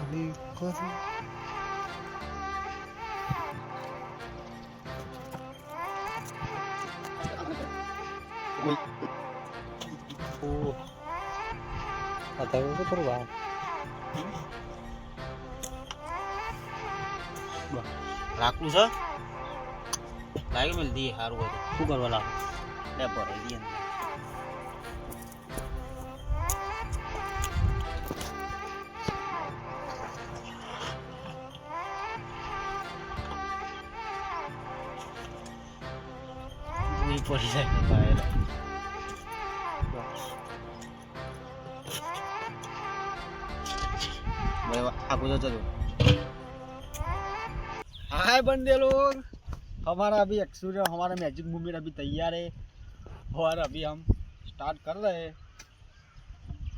ખાલી કરું ઓ અત્યારે તો કરવા રાખવું છે લાગે મેલ દી સારું હોય શું કરવા લાગે લે ભરાઈ દઈએ નહીં પડી જાય બહાર आगो तो चलो हाय बंदे लोग हमारा अभी एक्सपीरियंस हमारा मैजिक मूवमेंट अभी तैयार है और अभी हम स्टार्ट कर रहे हैं।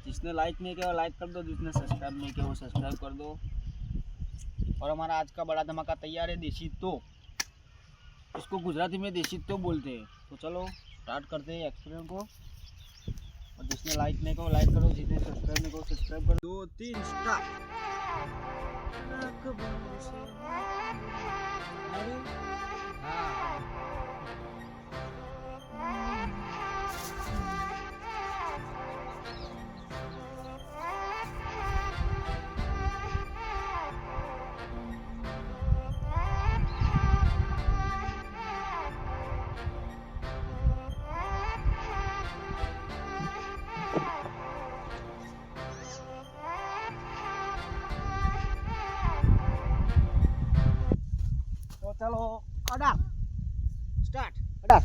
जिसने लाइक नहीं किया वो लाइक कर दो, जिसने सब्सक्राइब नहीं किया वो सब्सक्राइब कर दो। और हमारा आज का बड़ा धमाका तैयार है देसी तो, इसको गुजराती में देसी तो बोलते हैं। तो चलो स्टार्ट करते हैं एक्सपीरियंस को। और जिसने लाइक नहीं किया वो लाइक करो, जिसने सब्सक्राइब नहीं किया वो सब्सक्राइब कर दो। 2 3 स्टार्ट। तो चलो अड़ा स्टार्ट अड़ा